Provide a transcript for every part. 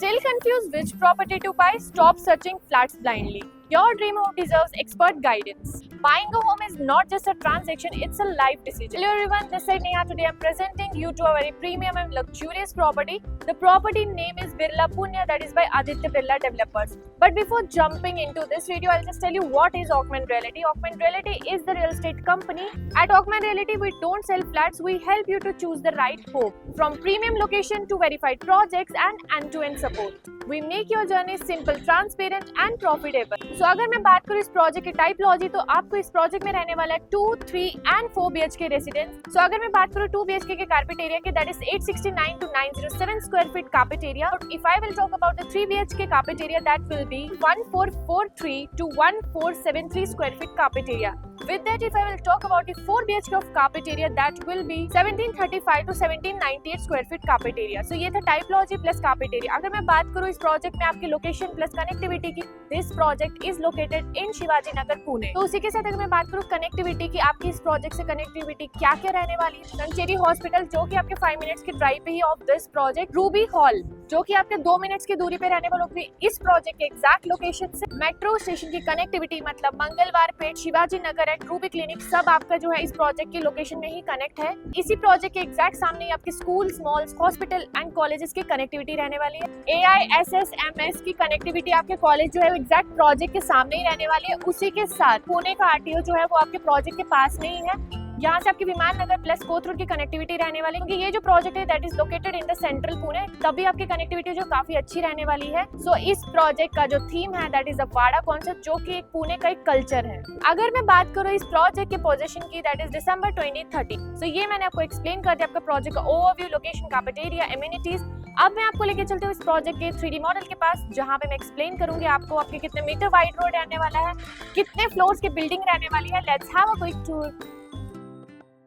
Still confused which property to buy? Stop searching flats blindly. Your dream home deserves expert guidance. Buying a home is not just a transaction, it's a life decision. Hello everyone, this is Neha. Today I'm presenting you to a very premium and luxurious property. The property name is Birla Punya, that is by Aditya Birla Developers. But before jumping into this video, I'll just tell you what is Augment Realty. Augment Realty is the real estate company. At Augment Realty, we don't sell flats, we help you to choose the right home. From premium location to verified projects and end-to-end support. We make your journey simple, transparent and profitable. So अगर मैं बात करूँ इस project की typology, तो आपको इस project में रहने वाला है 2, 3 and 4 BHK रेसिडेंस. सो अगर मैं बात करूँ 2 BHK के कारपेट एरिया के, that is 869 to 907 square feet carpet area. If I will talk about the 3 BHK carpet area, that will be 1443 to 1473 square feet carpet area. With that, if I will talk about the 4 BHK of carpet area, that will be 1735 to 1798 square feet carpet area. So ये था typology plus carpet area. अगर मैं बात करूँ इस project में आपकी location plus connectivity की, this project is located in Shivaji Nagar Pune. तो उसी के साथ अगर मैं बात करूँ कनेक्टिविटी की, आपकी इस प्रोजेक्ट से कनेक्टिविटी क्या क्या रहने वाली है. संचेरी हॉस्पिटल जो कि आपके 5 मिनट्स की ड्राइव पे ही of this project. Ruby Hall जो कि आपके 2 मिनट्स की दूरी पे रहने वालों की इस प्रोजेक्ट के एग्जैक्ट लोकेशन से. मेट्रो स्टेशन की कनेक्टिविटी मतलब मंगलवार पेट, Shivaji Nagar and Ruby clinic सब आपका जो है इस प्रोजेक्ट की लोकेशन में ही कनेक्ट है. इसी प्रोजेक्ट के एग्जैक्ट सामने ही आपके schools, malls, hospital and colleges की कनेक्टिविटी रहने वाली है. AISSMS की कनेक्टिविटी आपके कॉलेज जो है एग्जैक्ट प्रोजेक्ट के सामने ही रहने वाली है. उसी के साथ पुणे का RTO जो है वो आपके प्रोजेक्ट के पास में ही है. यहाँ से आपकी विमान नगर प्लस कोथरूड की कनेक्टिविटी रहने वाली है, क्योंकि ये जो प्रोजेक्ट है that is located in the central Pune, तभी आपकी कनेक्टिविटी जो काफी अच्छी रहने वाली है. सो इस प्रोजेक्ट का जो थीम है दैट इज अ वाड़ा कॉन्सेप्ट, जो कि एक पुणे का एक कल्चर है. अगर मैं बात करूँ इस प्रोजेक्ट के पोजीशन की, दैट इज दिसंबर 2030. सो ये मैंने आपको एक्सप्लेन कर दिया आपका प्रोजेक्ट का overview, location, carpet area, amenities. अब मैं आपको लेके चलती हूँ इस प्रोजेक्ट के 3D मॉडल के पास, जहाँ पे मैं एक्सप्लेन करूंगी आपको आपके कितने मीटर वाइड रोड रहने वाला है, कितने फ्लोर्स की बिल्डिंग रहने वाली है. Let's have a quick tour.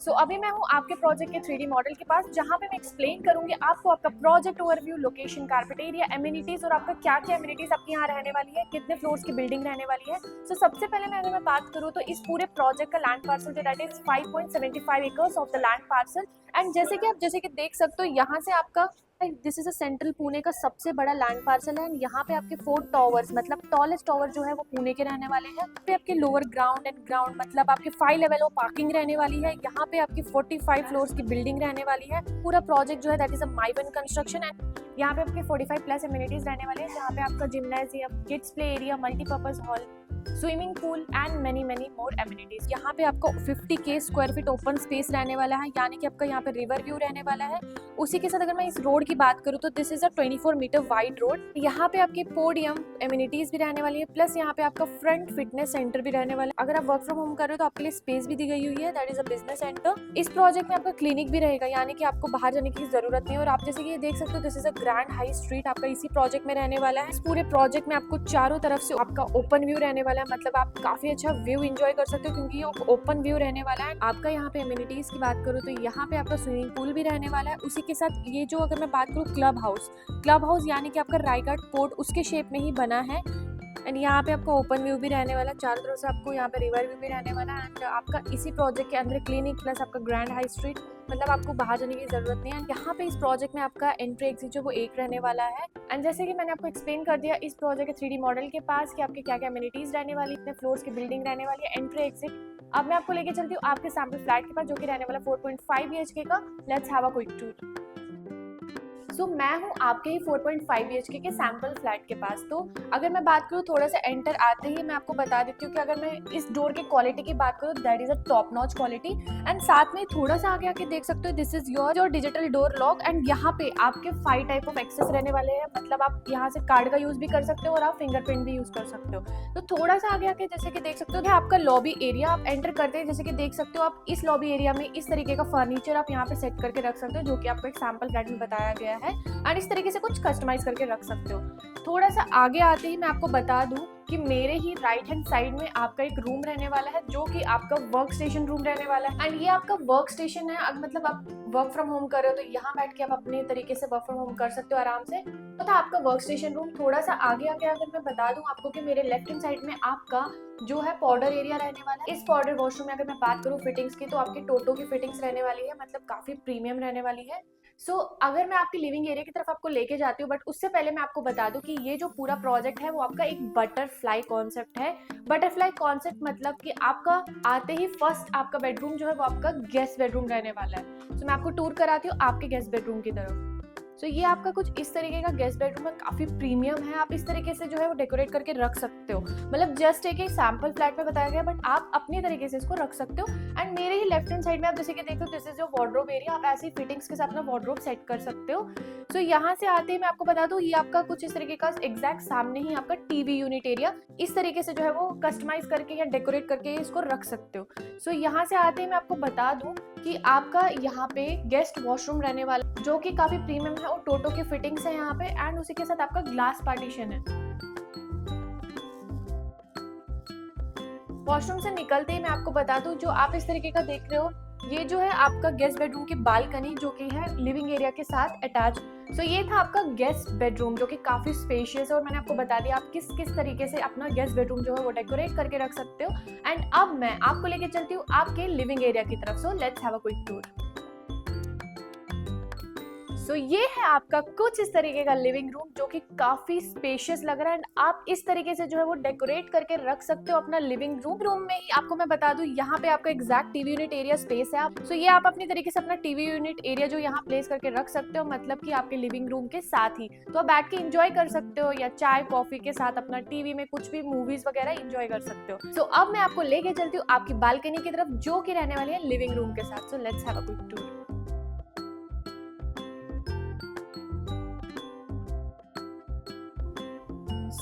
So अभी मैं हूँ आपके प्रोजेक्ट के 3D मॉडल के पास, जहाँ पे मैं एक्सप्लेन करूंगी आपको आपका project overview, location, carpet area, amenities और आपका क्या क्या एमिनिटीज आपके यहाँ रहने वाली है, कितने फ्लोर्स की बिल्डिंग रहने वाली है. सो सबसे पहले मैं अगर मैं बात करूँ तो इस पूरे प्रोजेक्ट का लैंड पार्सल जो that is 5.75 acres of the land parcel. And जैसे कि देख सकते हो यहाँ से आपका this is a central Pune का सबसे बड़ा लैंड पार्सल है. यहाँ पे आपके 4 टावर्स मतलब टॉलेस्ट टावर जो है वो पुणे के रहने वाले हैं. पे आपके लोअर ग्राउंड एंड ग्राउंड मतलब आपके 5 लेवल ऑफ पार्किंग रहने वाली है. यहाँ पे आपकी 45 फ्लोर्स की बिल्डिंग रहने वाली है. पूरा प्रोजेक्ट जो है that is a माइवन construction. And यहाँ पे आपके 45 प्लस एमिनिटीज रहने वाले हैं, जहाँ पे आपका gymnasium, kids play area, multipurpose hall, swimming pool and many more amenities. यहाँ पे आपको 50K square feet open space रहने वाला है, यानी कि आपका यहाँ पे रिवर व्यू रहने वाला है. उसी के साथ अगर मैं इस रोड की बात करूँ तो this is a 24 metre wide road. यहाँ पे आपके पोडियम एमिनिटीज भी रहने वाली है, प्लस यहाँ पे आपका फ्रंट फिटनेस सेंटर भी रहने वाला है. अगर आप वर्क फ्रॉम होम कर रहे हो तो आपके लिए स्पेस भी दी गई हुई है, that is a business centre. इस प्रोजेक्ट में आपका क्लिनिक भी रहेगा, यानी कि आपको बाहर जाने की जरूरत नहीं है. और आप जैसे कि ये देख सकते हो this is a grand high street आपका इसी प्रोजेक्ट में रहने वाला है. इस पूरे प्रोजेक्ट में आपको चारों तरफ से आपका ओपन व्यू रहने वाला है, मतलब आप काफी अच्छा व्यू एंजॉय कर सकते हो, क्योंकि ये ओपन व्यू रहने वाला है. आपका यहाँ पे एमिनिटीज की बात करूँ तो यहाँ पे आपका स्विमिंग पूल भी रहने वाला है. उसी के साथ ये जो अगर मैं बात करूँ क्लब हाउस यानी कि आपका रायगढ़ पोर्ट उसके शेप में ही बना है. एंड यहाँ पे आपका ओपन व्यू भी रहने वाला है, चारों तरफ से आपको यहाँ पे रिवर व्यू भी रहने वाला है. एंड आपका इसी प्रोजेक्ट के अंदर क्लिनिक प्लस आपका ग्रैंड हाई स्ट्रीट, मतलब आपको बाहर जाने की जरूरत नहीं है. एंड यहाँ पे इस प्रोजेक्ट में आपका एंट्री एग्जिट जो वो एक रहने वाला है. एंड जैसे कि मैंने आपको एक्सप्लेन कर दिया इस प्रोजेक्ट के 3D मॉडल के पास कि आपके क्या क्या एमिनिटीज रहने वाली, इतने फ्लोर्स की बिल्डिंग रहने वाली है, एंट्री एग्जिट. अब मैं आपको लेके चलती हूँ आपके सैंपल फ्लैट के पास, जो कि रहने वाला 4.5 BHK का. Let's have a quick tour. So मैं हूँ आपके ही 4.5 BHK के सैंपल फ्लैट के पास. तो अगर मैं बात करूँ थोड़ा सा एंटर आते ही मैं आपको बता देती हूँ कि अगर मैं इस डोर की क्वालिटी की बात करूँ that is a top notch quality. And साथ में थोड़ा सा आगे आके देख सकते हो this is your digital door lock. And यहाँ पे आपके 5 टाइप ऑफ एक्सेस रहने वाले हैं, मतलब आप यहाँ से कार्ड का यूज भी कर सकते हो और आप फिंगरप्रिंट भी यूज कर सकते हो. तो थोड़ा सा आगे आके जैसे कि देख सकते हो कि आपका लॉबी एरिया आप एंटर करते हैं, जैसे कि देख सकते हो आप इस लॉबी एरिया में इस तरीके का फर्नीचर आप यहाँ पे सेट करके रख सकते हो, जो कि आपको एक सैंपल फ्लैट में बताया गया है. एंड इस तरीके से कुछ कस्टमाइज करके रख सकते हो. थोड़ा सा आगे आते ही मैं आपको बता दूं कि मेरे ही राइट हैंड साइड में आपका एक रूम रहने वाला है, जो कि आपका वर्क स्टेशन रूम रहने वाला है. एंड ये आपका वर्क स्टेशन है, मतलब आप वर्क फ्रॉम होम कर रहे हो तो यहाँ बैठ के आप अपने तरीके से वर्क फ्रॉम होम कर सकते हो आराम से. तो था आपका वर्क स्टेशन रूम. थोड़ा सा आगे आके अगर मैं बता दूं आपको कि मेरे लेफ्ट हैंड साइड में आपका जो है पाउडर एरिया रहने वाला है. इस पाउडर वॉशरूम में अगर मैं बात करूँ फिटिंग्स की तो आपकी टोटो की फिटिंग्स रहने वाली है, मतलब काफी प्रीमियम रहने वाली है. अगर मैं आपकी लिविंग एरिया की तरफ आपको लेके जाती हूँ, बट उससे पहले मैं आपको बता दूं कि ये जो पूरा प्रोजेक्ट है वो आपका एक बटरफ्लाई कॉन्सेप्ट है। बटरफ्लाई कॉन्सेप्ट मतलब कि आपका आते ही फर्स्ट आपका बेडरूम जो है वो आपका गेस्ट बेडरूम रहने वाला है। मैं आपको टूर कराती हूँ आपके गेस्ट बेडरूम की तरफ। ये आपका कुछ इस तरीके का गेस्ट बेडरूम है, काफी प्रीमियम है। आप इस तरीके से जो है वो डेकोरेट करके रख सकते हो, मतलब जस्ट एक सैंपल फ्लैट में बताया गया, बट आप अपनी तरीके से इसको रख सकते हो। एंड मेरे ही लेफ्ट हैंड साइड में आप जैसे कि देख लो, this is your wardrobe area. आप ऐसी फिटिंग्स के साथ अपना वार्डरोब सेट कर सकते हो। यहाँ से आते ही मैं आपको बता दूं, ये आपका कुछ इस तरीके का एग्जैक्ट सामने ही आपका टीवी यूनिट एरिया इस तरीके से जो है वो कस्टमाइज करके या डेकोरेट करके इसको रख सकते हो। यहाँ से आते ही मैं आपको बता दूं कि आपका यहाँ पे गेस्ट वॉशरूम रहने वाला, जो कि काफी प्रीमियम है और टोटो की फिटिंग्स है यहाँ पे। एंड उसी के साथ आपका ग्लास पार्टीशन है। वॉशरूम से निकलते ही मैं आपको बता दूं, जो आप इस तरीके का देख रहे हो, ये जो है आपका गेस्ट बेडरूम की बालकनी, जो कि है लिविंग एरिया के साथ अटैच। ये था आपका गेस्ट बेडरूम, जो कि काफी स्पेशियस है। और मैंने आपको बता दिया आप किस किस तरीके से अपना गेस्ट बेडरूम जो है वो डेकोरेट करके रख सकते हो। एंड अब मैं आपको लेके चलती हूँ आपके लिविंग एरिया की तरफ। Let's have a quick tour. ये है आपका कुछ इस तरीके का लिविंग रूम, जो कि काफी स्पेशियस लग रहा है। एंड आप इस तरीके से जो है वो डेकोरेट करके रख सकते हो अपना लिविंग रूम में ही आपको मैं बता दूं, यहाँ पे आपका exact TV unit area space है। आप ये आप अपनी तरीके से अपना टीवी यूनिट एरिया जो यहाँ प्लेस करके रख सकते हो, मतलब कि आपके लिविंग रूम के साथ ही। तो आप बैठ के एंजॉय कर सकते हो, या चाय कॉफी के साथ अपना टीवी में कुछ भी मूवीज वगैरह एंजॉय कर सकते हो। अब मैं आपको लेके चलती हूँ आपकी बालकनी की तरफ, जो कि रहने वाली है लिविंग रूम के साथ। Let's have a quick tour.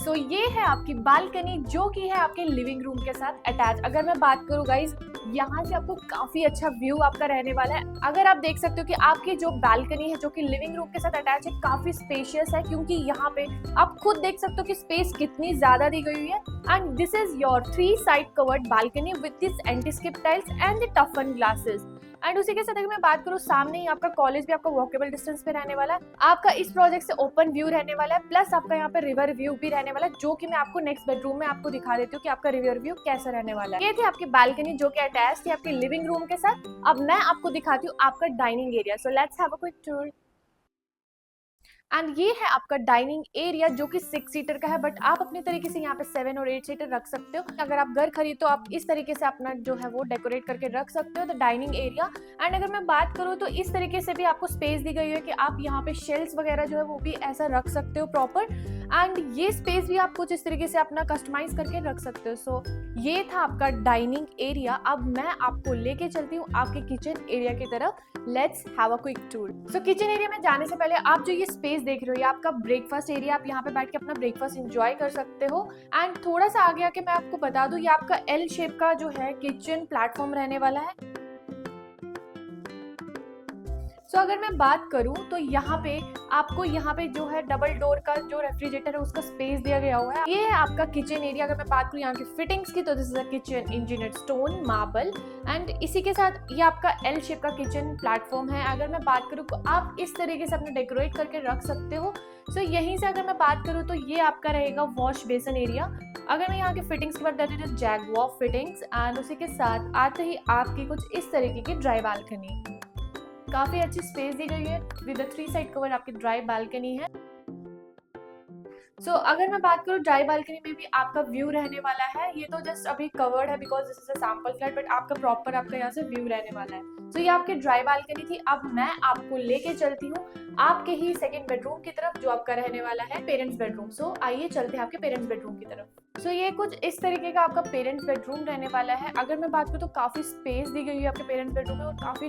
ये है आपकी बालकनी, जो कि है आपके लिविंग रूम के साथ अटैच। अगर मैं बात करूं गाइस, यहाँ से आपको काफी अच्छा व्यू आपका रहने वाला है। अगर आप देख सकते हो कि आपकी जो बालकनी है, जो कि लिविंग रूम के साथ अटैच है, काफी स्पेशियस है, क्योंकि यहाँ पे आप खुद देख सकते हो कि स्पेस कितनी ज्यादा दी गई हुई है। And this is your 3 side covered balcony with this anti-skip tiles and the टफन glasses. And उसी के साथ अगर मैं बात करूँ, सामने ही आपका कॉलेज भी आपका वॉकेबल डिस्टेंस पे रहने वाला है। आपका इस प्रोजेक्ट से ओपन व्यू रहने वाला है, प्लस आपका यहाँ पे रिवर व्यू भी रहने वाला है, जो कि मैं आपको नेक्स्ट बेडरूम में आपको दिखा देती हूँ कि आपका रिवर व्यू कैसा रहने वाला है। ये थी आपकी बालकनी, जो कि अटैच थी आपके लिविंग रूम के साथ। अब मैं आपको दिखाती हूँ आपका dining area. Let's have a quick tour. And ये है आपका डाइनिंग एरिया, जो कि 6 सीटर का है, बट आप अपने तरीके से यहाँ पे 7 और 8 सीटर रख सकते हो। अगर आप घर खरीदो तो आप इस तरीके से अपना जो है वो डेकोरेट करके रख सकते हो द डाइनिंग एरिया। एंड अगर मैं बात करूँ तो इस तरीके से भी आपको स्पेस दी गई है कि आप यहाँ पे शेल्स वगैरह जो है वो भी ऐसा रख सकते हो प्रॉपर। एंड ये स्पेस भी आप कुछ इस तरीके से अपना कस्टमाइज करके रख सकते हो। ये था आपका डाइनिंग एरिया। अब मैं आपको लेके चलती हूँ आपके किचन एरिया की तरफ। Let's have a quick tour. Kitchen area में जाने से पहले आप जो ये स्पेस देख रहे हो, ये आपका ब्रेकफास्ट एरिया। आप यहाँ पे बैठ के अपना ब्रेकफास्ट एंजॉय कर सकते हो। एंड थोड़ा सा आगे आके मैं आपको बता दूं, ये आपका एल शेप का जो है किचन प्लेटफॉर्म रहने वाला है। अगर मैं बात करूं तो यहाँ पे आपको यहाँ पे जो है डबल डोर का जो रेफ्रिजरेटर है उसका स्पेस दिया गया हुआ है। ये है आपका किचन एरिया। अगर मैं बात करूं यहाँ की फिटिंग्स की, तो this is a kitchen engineered stone marble. And इसी के साथ ये आपका एल शेप का किचन प्लेटफॉर्म है। अगर मैं बात करूं तो आप इस तरीके से अपने डेकोरेट करके रख सकते हो। यहीं से अगर मैं बात करूं तो ये आपका रहेगा वॉश बेसन एरिया। अगर मैं यहाँ की फिटिंग्स की बात करूँ तो जैगुआर फिटिंग्स। एंड उसी के साथ आते ही आपकी कुछ इस तरीके की ड्राई बालकनी, काफी अच्छी स्पेस दी गई है विद 3 साइड कवर आपकी ड्राई बालकनी है। अगर मैं बात करूँ ड्राई बालकनी में भी आपका व्यू रहने वाला है। ये तो जस्ट अभी कवर्ड है because this is a sample flat, but आपका प्रॉपर आपका यहाँ से व्यू रहने वाला है। ये आपकी ड्राई बालकनी थी। अब मैं आपको लेके चलती हूँ आपके ही सेकंड बेडरूम की तरफ, जो आपका रहने वाला है पेरेंट्स बेडरूम। आइए चलते हैं आपके पेरेंट्स बेडरूम की तरफ। ये कुछ इस तरीके का आपका पेरेंट्स बेडरूम रहने वाला है। अगर मैं बात करूँ तो काफी स्पेस दी गई है आपके पेरेंट्स बेडरूम में और काफी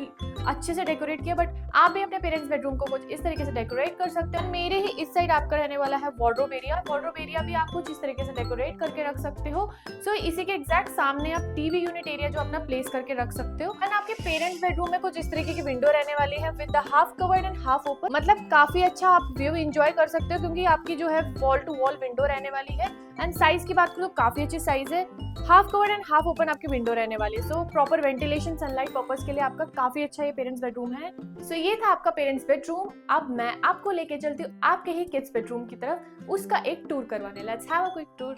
अच्छे से डेकोरेट किया, बट आप भी अपने पेरेंट्स बेडरूम को कुछ इस तरीके से डेकोरेट कर सकते हैं। मेरे ही इस साइड आपका रहने वाला है वार्डरोब एरिया। वार्डरोब एरिया भी आप कुछ इस तरीके से डेकोरेट करके रख सकते हो। इसी के एग्जैक्ट सामने आप टीवी यूनिट एरिया जो अपना प्लेस करके रख सकते हो। एंड आपके पेरेंट्स बेडरूम में कुछ इस तरीके की विंडो रहने वाली है with the half covered and half open. मतलब काफी अच्छा आप व्यू एंजॉय कर सकते हो, क्योंकि आपकी जो है वॉल टू वॉल विंडो रहने वाली है। एंड साइज की बात करूँ तो काफी अच्छी साइज है। Half covered and half open आपकी विंडो रहने वाली है। प्रॉपर वेंटिलेशन सनलाइट पर्पस के लिए आपका काफी अच्छा ये पेरेंट्स बेडरूम है। ये था आपका पेरेंट्स बेडरूम। अब मैं आपको लेके चलती हूँ आपके ही किड्स बेडरूम की तरफ, उसका एक टूर करवाने। Let's have a quick tour.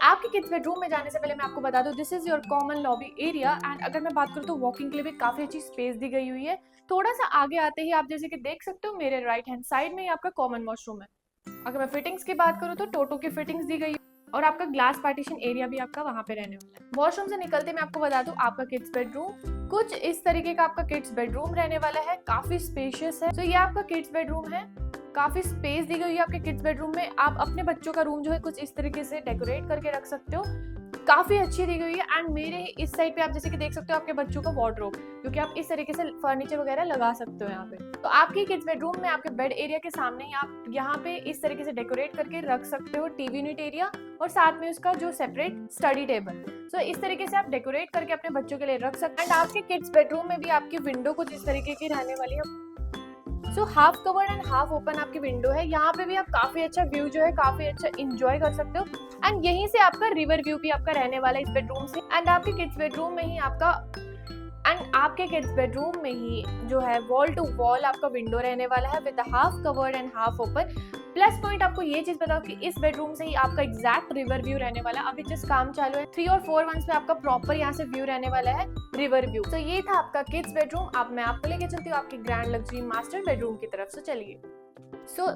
आपके किड्स बेडरूम में जाने से पहले मैं आपको बता दूं, this is your common lobby area and अगर मैं बात करूं तो वॉकिंग के लिए भी काफी अच्छी स्पेस दी गई हुई है। थोड़ा सा आगे आते ही आप जैसे कि देख सकते हो मेरे राइट हैंड साइड में ही आपका कॉमन वॉशरूम है। अगर मैं फिटिंग्स की बात करूं तो टोटो की फिटिंग्स दी गई है और आपका ग्लास पार्टीशन एरिया भी आपका वहां पे रहने वाला है। वॉशरूम से निकलते मैं आपको बता दूं, आपका किड्स बेडरूम कुछ इस तरीके का आपका किड्स बेडरूम रहने वाला है, काफी स्पेशियस है। तो ये आपका किड्स बेडरूम है, काफी स्पेस दी गई है आपके किड्स बेडरूम में। आप अपने बच्चों का रूम जो है कुछ इस तरीके से डेकोरेट करके रख सकते हो, काफी अच्छी दी गई है। एंड मेरे इस साइड पे आप जैसे कि देख सकते हो आपके बच्चों का वार्डरोब, क्योंकि आप इस तरीके से फर्नीचर वगैरह लगा सकते हो यहाँ पे। तो आपके किड्स बेडरूम में आपके बेड एरिया के सामने ही आप यहाँ पे इस तरीके से डेकोरेट करके रख सकते हो टीवी यूनिट एरिया और साथ में उसका जो सेपरेट स्टडी टेबल। सो इस तरीके से आप डेकोरेट करके अपने बच्चों के लिए रख सकते हैं। एंड आपके किड्स बेडरूम में भी आपकी विंडो कुछ इस तरीके की रहने वाली है। So half covered and half open आपकी विंडो है, यहाँ पे भी आप काफी अच्छा व्यू जो है काफी अच्छा इंजॉय कर सकते हो। एंड यहीं से आपका रिवर व्यू भी आपका रहने वाला है इस बेडरूम से। एंड आपके किड्स बेडरूम में ही जो है वॉल टू वॉल आपका विंडो रहने वाला है with half covered and half open. Plus point आपको ये चीज बताओ कि इस बेडरूम से ही आपका एग्जैक्ट रिवर व्यू रहने वाला है। अभी जिस काम चालू है 3 और 4 मंथ्स में आपका प्रॉपर यहाँ से व्यू रहने वाला है, रिवर व्यू। तो ये था आपका किड्स बेडरूम। अब मैं आपको लेके चलती हूँ आपकी ग्रैंड लग्जरी मास्टर बेडरूम की तरफ। से चलिए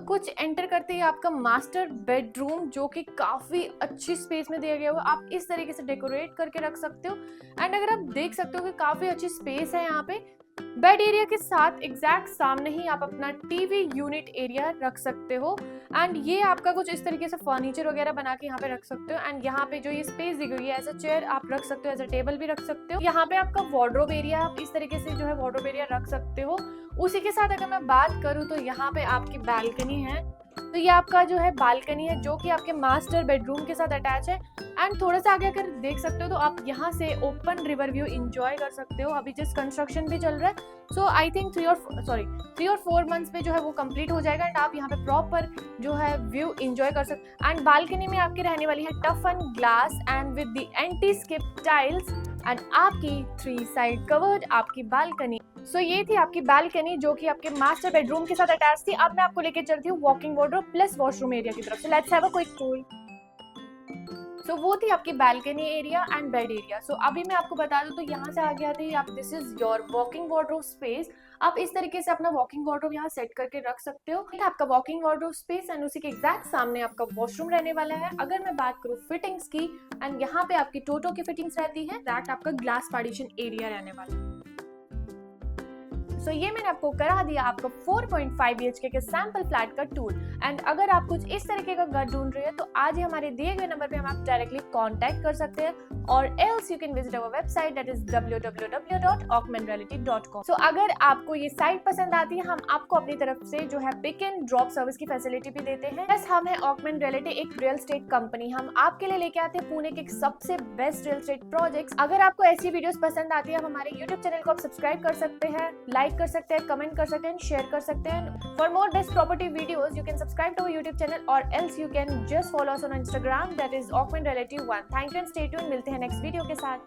कुछ एंटर करते ही आपका मास्टर बेडरूम जो कि काफी अच्छी स्पेस में दिया गया हुआ, आप इस तरीके से डेकोरेट करके रख सकते हो। एंड अगर आप देख सकते हो कि काफी अच्छी स्पेस है यहाँ पे, बेड एरिया के साथ एग्जैक्ट सामने ही आप अपना टीवी यूनिट एरिया रख सकते हो। एंड ये आपका कुछ इस तरीके से फर्नीचर वगैरह बना के यहाँ पे रख सकते हो। एंड यहाँ पे जो ये स्पेस दी गई है एज अ चेयर आप रख सकते हो, एज अ टेबल भी रख सकते हो। यहाँ पे आपका वार्डरोब एरिया, आप इस तरीके से जो है वार्डरोब एरिया रख सकते हो। उसी के साथ अगर मैं बात करूँ तो यहाँ पे आपकी बालकनी है। तो ये आपका जो है बालकनी है जो कि आपके मास्टर बेडरूम के साथ अटैच है। एंड थोड़ा सा आगे अगर देख सकते हो तो आप यहाँ से ओपन रिवर व्यू एंजॉय कर सकते हो। अभी जिस कंस्ट्रक्शन भी चल रहा है, सो आई थिंक 3 और 4 मंथ्स में जो है वो कंप्लीट हो जाएगा एंड आप यहाँ पे प्रॉपर जो है व्यू एंजॉय कर सकते। एंड बालकनी में आपकी रहने वाली है tough and glass and with the anti skip tiles and आपकी 3 साइड कवर्ड आपकी बालकनी। सो ये थी आपकी बालकनी जो कि आपके मास्टर बेडरूम के साथ अटैच थी। अब मैं आपको लेके चलती हूँ walking wardrobe plus washroom area की तरफ। So let's have a quick tour. So वो थी आपकी balcony area and bed area. So अभी मैं आपको बता दूं तो यहाँ से आगे आते ही आप this is your walking wardrobe space. आप इस तरीके से अपना वॉकिंग वार्डरोब यहाँ सेट करके रख सकते हो। आपका वॉकिंग वार्डरोब स्पेस एंड उसी के एग्जैक्ट सामने आपका वॉशरूम रहने वाला है। अगर मैं बात करूँ फिटिंग्स की, एंड यहाँ पे आपकी टोटो की फिटिंग्स रहती है, दैट आपका ग्लास पार्टीशन एरिया रहने वाला है। सो ये मैंने आपको करा दिया आपका 4.5 BHK के सैंपल फ्लैट का टूर। एंड अगर आप कुछ इस तरीके का घर ढूंढ रहे हैं तो आज ही हमारे दिए गए नंबर पे हम आप डायरेक्टली कांटेक्ट कर सकते हैं, और else you can visit our website that is www.augmentreality.com। So अगर आपको ये साइट पसंद आती है, हम आपको अपनी तरफ से जो है पिक एंड ड्रॉप सर्विस की फैसिलिटी भी देते हैं। बस हम है ऑगमेंट रियलिटी, एक रियल एस्टेट कंपनी। हम आपके लिए लेके आते हैं पुणे के सबसे बेस्ट रियल एस्टेट प्रोजेक्ट्स। अगर आपको ऐसी वीडियोस पसंद आती है, हमारे यूट्यूब चैनल को आप सब्सक्राइब कर सकते हैं, लाइक कर सकते हैं, कमेंट कर सकते हैं, शेयर कर सकते हैं। For more best property videos you can subscribe to YouTube channel और else you can just follow us on Instagram that is augment reality 1। Thank you and stay tuned. मिलते हैं नेक्स्ट वीडियो के साथ।